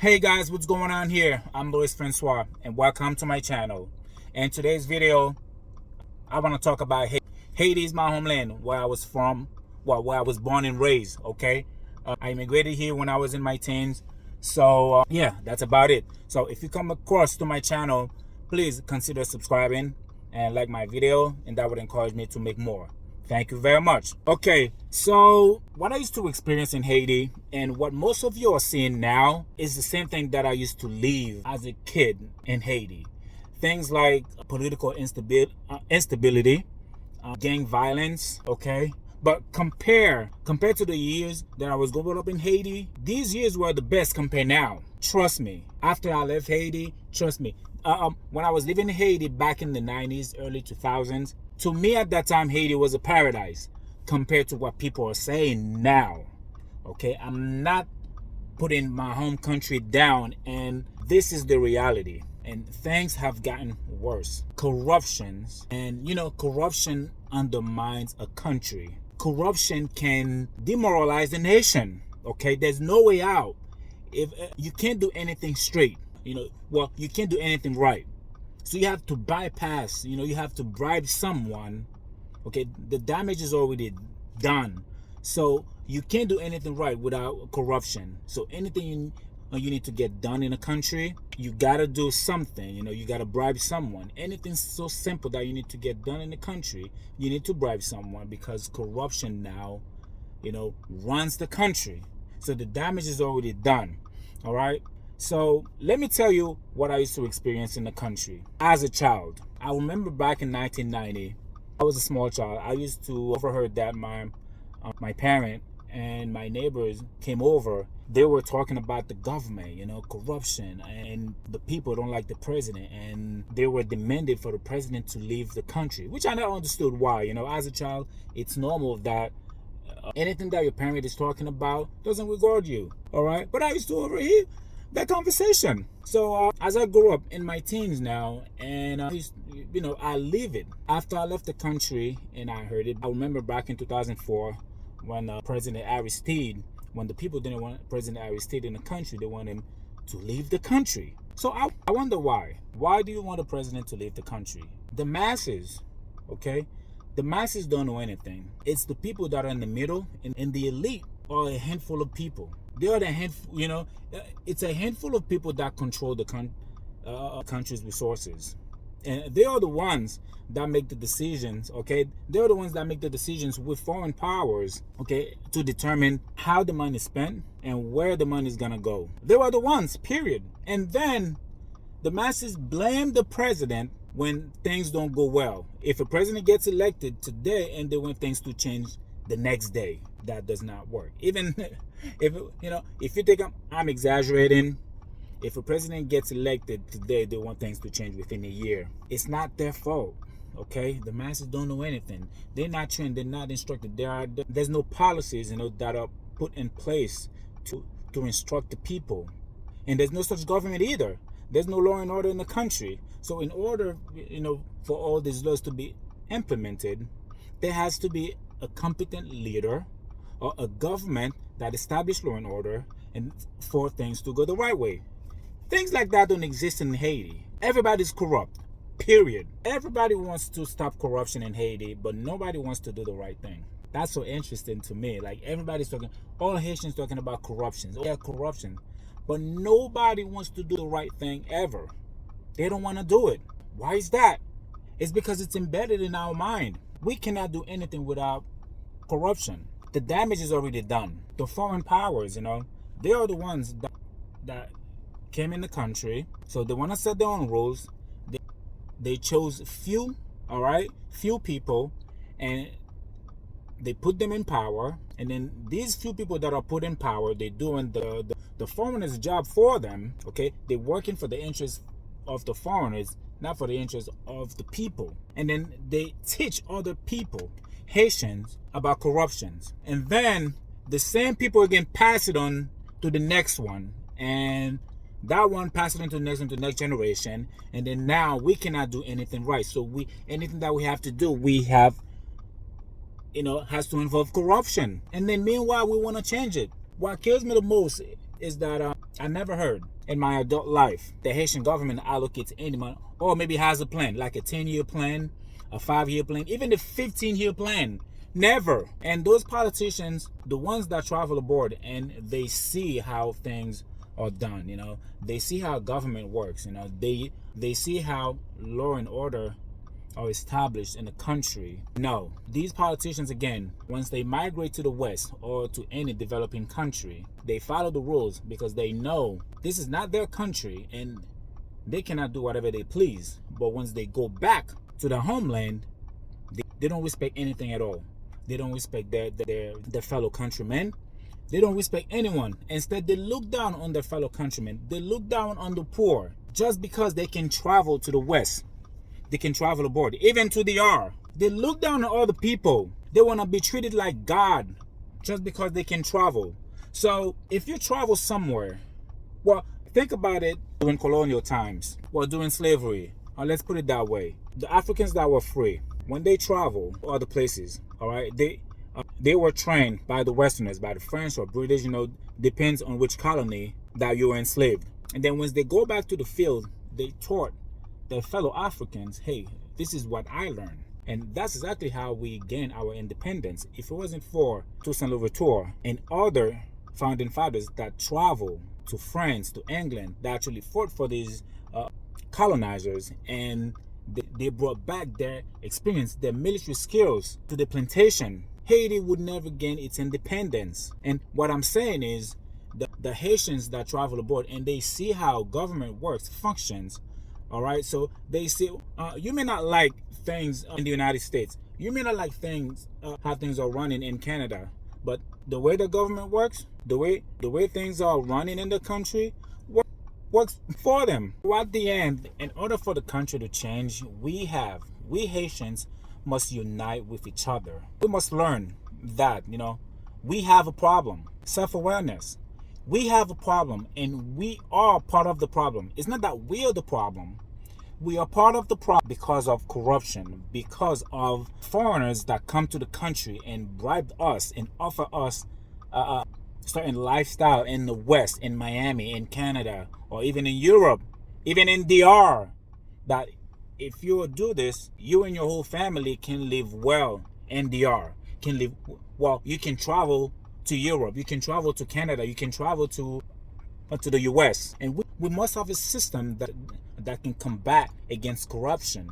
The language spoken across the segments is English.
Hey guys, what's going on here? I'm Louis Francois and welcome to my channel. In today's video, I want to talk about Haiti. Haiti is my homeland, where I was from, where I was born and raised, okay? I immigrated here when I was in my teens. So yeah, that's about it. So if you come across to my channel, please consider subscribing and like my video, and that would encourage me to make more. Thank you very much. Okay, so what I used to experience in Haiti and what most of you are seeing now is the same thing that I used to live as a kid in Haiti. Things like political instability, gang violence, okay? But compared to the years that I was growing up in Haiti, these years were the best compared now. Trust me. After I left Haiti, trust me. When I was living in Haiti back in the 90s, early 2000s, to me at that time, Haiti was a paradise compared to what people are saying now. Okay, I'm not putting my home country down, and this is the reality. And things have gotten worse. Corruptions, and corruption undermines a country. Corruption can demoralize the nation. Okay, there's no way out. If you can't do anything straight, you can't do anything right. So you have to bypass, you have to bribe someone. Okay, the damage is already done. So you can't do anything right without corruption. So anything you need to get done in a country, you gotta do something. You gotta bribe someone. Anything so simple that you need to get done in the country, you need to bribe someone, because corruption now, runs the country. So the damage is already done. All right. So let me tell you what I used to experience in the country as a child. I remember back in 1990, I was a small child. I used to overheard that my parent and my neighbors came over. They were talking about the government, corruption, and the people don't like the president, and they were demanding for the president to leave the country, which I never understood why. As a child, it's normal that anything that your parent is talking about doesn't regard you. All right, but I used to overhear that conversation. So as I grew up in my teens now, and I live it. After I left the country and I heard it, I remember back in 2004 when President Aristide, when the people didn't want President Aristide in the country, they want him to leave the country. So I wonder why. Why do you want a president to leave the country? The masses, okay? The masses don't know anything. It's the people that are in the middle and the elite are a handful of people. They are the handful, it's a handful of people that control the country's resources. And they are the ones that make the decisions, okay? They're the ones that make the decisions with foreign powers, okay, to determine how the money is spent and where the money is going to go. They are the ones, period. And then the masses blame the president when things don't go well. If a president gets elected today and they want things to change the next day, that does not work. Even if you think I'm exaggerating, if a president gets elected today, they want things to change within a year. It's not their fault. Okay, the masses don't know anything. They're not trained. They're not instructed. There's no policies that are put in place to instruct the people, and there's no such government either. There's no law and order in the country. So in order for all these laws to be implemented, there has to be a competent leader or a government that establishes law and order, and for things to go the right way. Things like that don't exist in Haiti. Everybody's corrupt, period. Everybody wants to stop corruption in Haiti, but nobody wants to do the right thing. That's so interesting to me. Like, everybody's talking, all Haitians talking about corruption. Yeah, corruption. But nobody wants to do the right thing ever. They don't want to do it. Why is that? It's because it's embedded in our mind. We cannot do anything without corruption. The damage is already done. The foreign powers, they are the ones that came in the country. So they want to set their own rules. They chose few people, and they put them in power. And then these few people that are put in power, they're doing the foreigners' job for them. Okay, they're working for the interests of the foreigners, not for the interests of the people. And then they teach other people, Haitians, about corruptions. And then the same people again pass it on to the next one. And that one passes it on to the next one, to the next generation. And then now we cannot do anything right. So anything that we have to do, has to involve corruption. And then meanwhile, we want to change it. What kills me the most is that I never heard in my adult life the Haitian government allocates any money, or maybe has a plan, like a 10-year plan, a 5-year plan, even a 15-year plan. Never. And those politicians, the ones that travel abroad and they see how things are done, they see how government works, they see how law and order are established in the country. No, these politicians, again, once they migrate to the West or to any developing country, they follow the rules because they know this is not their country and they cannot do whatever they please. But once they go back to their homeland, they don't respect anything at all. They don't respect their fellow countrymen. They don't respect anyone. Instead, they look down on their fellow countrymen. They look down on the poor just because they can travel to the West. They can travel abroad, even to the R. They look down on other people. They want to be treated like God just because they can travel. So if you travel somewhere, well, think about it during colonial times, well, during slavery, or let's put it that way. The Africans that were free, when they travel to other places, all right, they were trained by the Westerners, by the French or British, depends on which colony that you were enslaved. And then once they go back to the field, they taught their fellow Africans, hey, this is what I learned. And that's exactly how we gained our independence. If it wasn't for Toussaint Louverture and other founding fathers that traveled to France, to England, that actually fought for these colonizers, and they brought back their experience, their military skills to the plantation, Haiti would never gain its independence. And what I'm saying is the Haitians that travel abroad and they see how government works, functions, all right, so they say, you may not like things in the United States. You may not like things, how things are running in Canada. But the way the government works, the way things are running in the country, works for them. So at the end, in order for the country to change, we Haitians must unite with each other. We must learn that, we have a problem. Self-awareness. We have a problem and we are part of the problem. It's not that we are the problem. We are part of the problem because of corruption, because of foreigners that come to the country and bribe us and offer us a certain lifestyle in the West, in Miami, in Canada, or even in Europe, even in DR, that if you do this, you and your whole family can live well in DR, you can travel to Europe, you can travel to Canada, you can travel to the US. And we must have a system that can combat against corruption.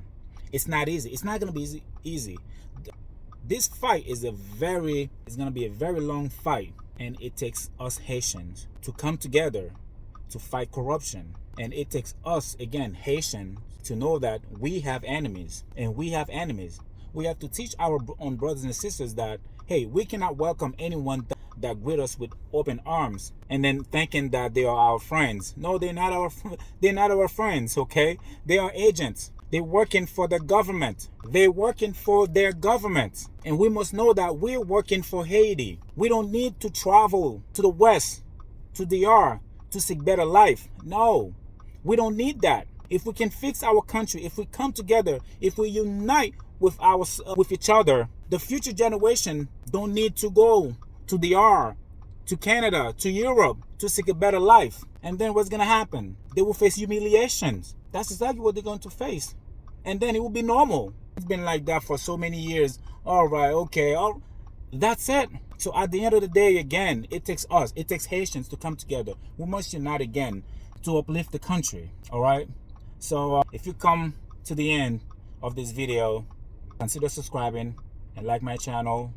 It's not easy. It's not going to be easy. This fight is going to be a very long fight, and it takes us Haitians to come together to fight corruption. And it takes us, again, Haitians, to know that we have enemies, and we have enemies. We have to teach our own brothers and sisters that, hey, we cannot welcome anyone that greet us with open arms and then thinking that they are our friends. No, they're not our friends, okay? They are agents. They're working for the government. They're working for their government. And we must know that we're working for Haiti. We don't need to travel to the West, to DR, to seek better life. No, we don't need that. If we can fix our country, if we come together, if we unite with each other, the future generation don't need to go to DR, to Canada, to Europe to seek a better life. And then what's going to happen? They will face humiliations. That's exactly what they're going to face. And then it will be normal. It's been like that for so many years. All right, okay, that's it. So at the end of the day, again, it takes us, it takes Haitians to come together. We must unite again to uplift the country, all right? So if you come to the end of this video, consider subscribing and like my channel,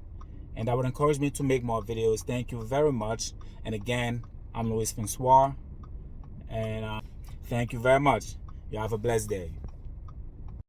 and that would encourage me to make more videos. Thank you very much. And again, I'm Louis Francois, and thank you very much. You have a blessed day.